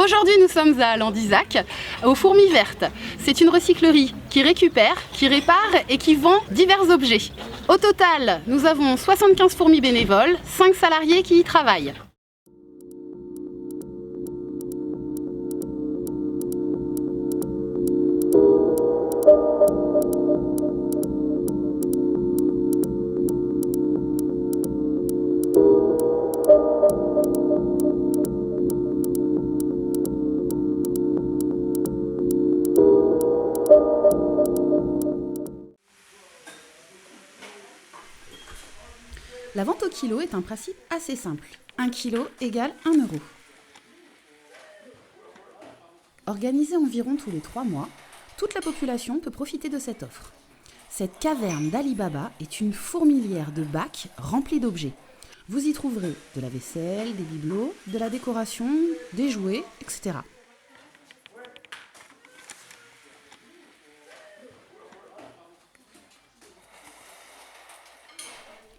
Aujourd'hui, nous sommes à Landizac, aux Fourmis Vertes. C'est une recyclerie qui récupère, qui répare et qui vend divers objets. Au total, nous avons 75 fourmis bénévoles, 5 salariés qui y travaillent. La vente au kilo est un principe assez simple. 1 kilo égale 1 euro. Organisée environ tous les 3 mois, toute la population peut profiter de cette offre. Cette caverne d'Ali Baba est une fourmilière de bacs remplis d'objets. Vous y trouverez de la vaisselle, des bibelots, de la décoration, des jouets, etc.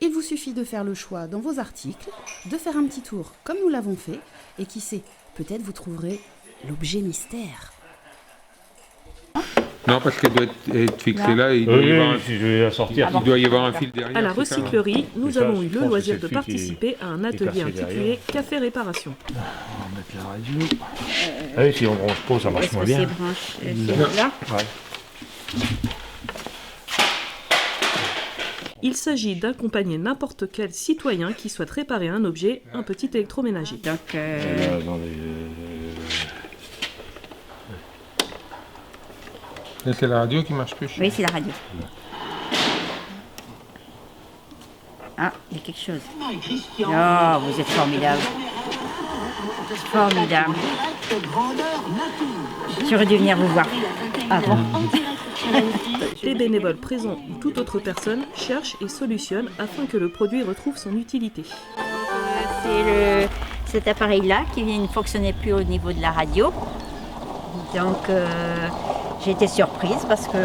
Il vous suffit de faire le choix dans vos articles, de faire un petit tour comme nous l'avons fait, et qui sait, peut-être vous trouverez l'objet mystère. Non, parce qu'elle doit être fixée là, il doit y avoir je vais la sortir. il doit y avoir un fil derrière. À la c'est ça, hein. recyclerie, nous C'est ça, avons eu je le pense que loisir c'est de celui participer à un atelier cassé intitulé derrière. Café Réparation. On va mettre la radio. Ah oui, si on branche pas, ça marche moins bien. C'est là. Ouais. Il s'agit d'accompagner n'importe quel citoyen qui souhaite réparer un objet, un petit électroménager. Donc, Là, c'est la radio qui marche plus. oui, c'est la radio. Ah, il y a quelque chose. Oh, vous êtes formidable. Formidable. J'aurais dû venir vous voir. Ah bon? Les bénévoles présents ou toute autre personne cherchent et solutionnent afin que le produit retrouve son utilité. C'est cet appareil-là qui ne fonctionnait plus au niveau de la radio. Donc, j'ai été surprise parce que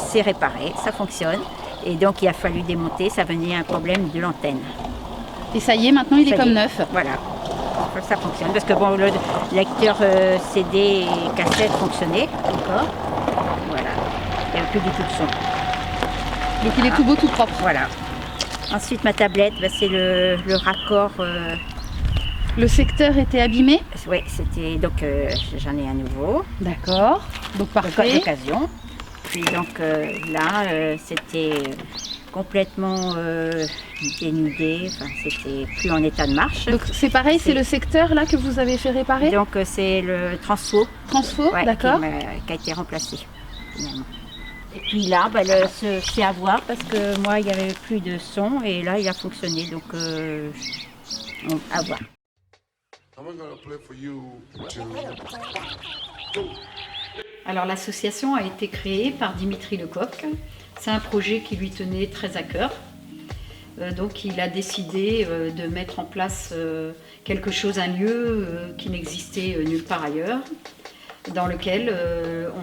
c'est réparé, ça fonctionne. Et donc, il a fallu démonter, ça venait un problème de l'antenne. Et ça y est, maintenant il est Ça y comme est. neuf. Voilà, ça fonctionne. Parce que bon, le lecteur CD et cassette fonctionnait. D'accord. Voilà, il n'y avait plus du tout de son. Donc il est tout beau, tout propre. Voilà. Ensuite, ma tablette, c'est le raccord. Le secteur était abîmé. Oui, c'était. Donc, j'en ai un nouveau. D'accord. Donc parfait. D'occasion. Puis donc là, c'était complètement dénudé. Enfin, c'était plus en état de marche. Donc c'est pareil, c'est le secteur là que vous avez fait réparer. Donc, c'est le transfo. Transfo, Ouais, d'accord. qui a été remplacé finalement. Et puis là, c'est à voir parce que moi, il n'y avait plus de son et là, il a fonctionné. Donc, à voir. Alors l'association a été créée par Dimitri Lecoq. C'est un projet qui lui tenait très à cœur. Donc il a décidé de mettre en place quelque chose, un lieu qui n'existait nulle part ailleurs, dans lequel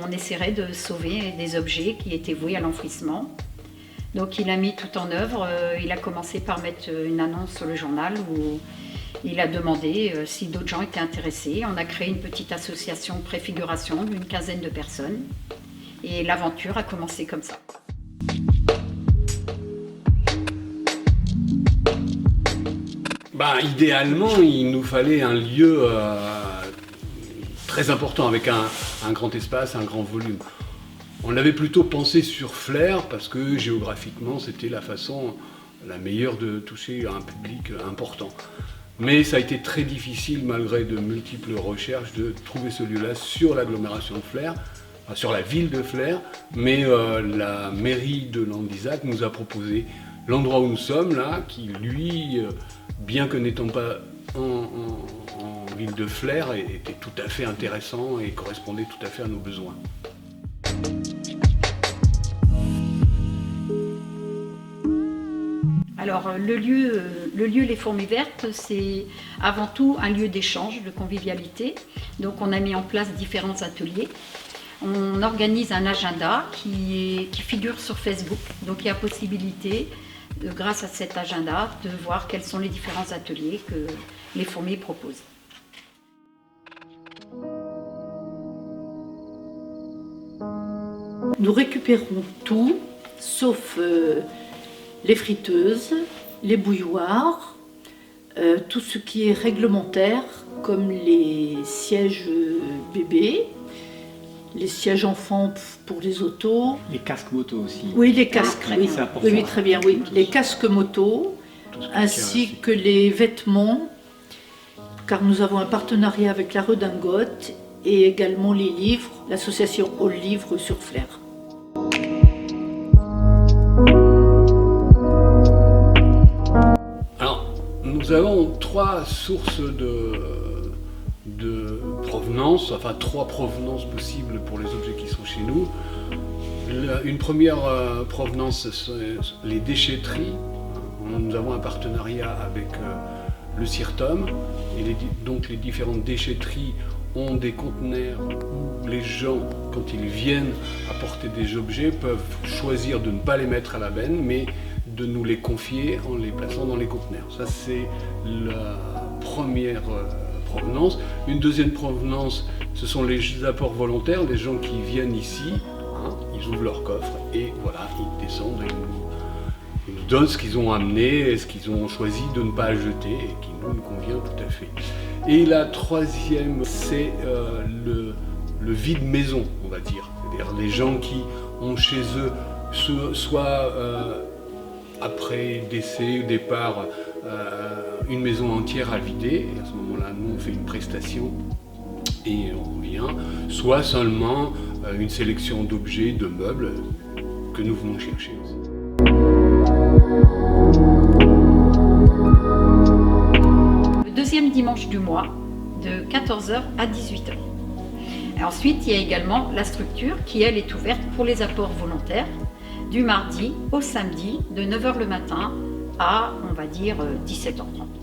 on essaierait de sauver des objets qui étaient voués à l'enfouissement. Donc il a mis tout en œuvre. Il a commencé par mettre une annonce sur le journal où il a demandé si d'autres gens étaient intéressés. On a créé une petite association de préfiguration d'une quinzaine de personnes. Et l'aventure a commencé comme ça. Idéalement, il nous fallait un lieu très important avec un grand espace, un grand volume. On avait plutôt pensé sur Flers parce que géographiquement, c'était la façon la meilleure de toucher un public important. Mais ça a été très difficile, malgré de multiples recherches, de trouver ce lieu-là sur l'agglomération de Flers, sur la ville de Flers. Mais la mairie de Landizac nous a proposé l'endroit où nous sommes là, qui lui, bien que n'étant pas en ville de Flers, était tout à fait intéressant et correspondait tout à fait à nos besoins. Alors le lieu Les Fourmis Vertes, c'est avant tout un lieu d'échange, de convivialité. Donc on a mis en place différents ateliers. On organise un agenda qui figure sur Facebook. Donc il y a possibilité, grâce à cet agenda, de voir quels sont les différents ateliers que les fourmis proposent. nous récupérons tout, sauf les friteuses, les bouilloires, tout ce qui est réglementaire, comme les sièges bébés, les sièges enfants pour les autos. Les casques moto aussi. Oui, les casques, oui. C'est important. Oui, très bien, oui. Les casques moto, ainsi que les vêtements, car nous avons un partenariat avec la Redingote et également les livres, l'association All Livres sur Flers. Alors, nous avons 3 sources de provenance, enfin 3 provenances possibles pour les objets qui sont chez nous. Une première provenance, c'est les déchetteries. Nous avons un partenariat avec le CIRTOM, et donc les différentes déchetteries ont des conteneurs où les gens, quand ils viennent apporter des objets, peuvent choisir de ne pas les mettre à la benne, mais de nous les confier en les plaçant dans les conteneurs. Ça, c'est la première provenance. Une deuxième provenance, ce sont les apports volontaires, les gens qui viennent ici, ils ouvrent leur coffre et voilà, ils descendent et ils nous donnent ce qu'ils ont amené, ce qu'ils ont choisi de ne pas jeter et qui nous convient tout à fait. Et la troisième, c'est le vide maison, on va dire. C'est-à-dire les gens qui ont chez eux, soit après décès ou départ, une maison entière à vider. Et à ce moment-là, nous, on fait une prestation et on revient. Soit seulement une sélection d'objets, de meubles que nous venons chercher aussi. Le deuxième dimanche du mois, de 14h à 18h. Et ensuite, il y a également la structure qui, elle, est ouverte pour les apports volontaires du mardi au samedi, de 9h le matin à, on va dire, 17h30.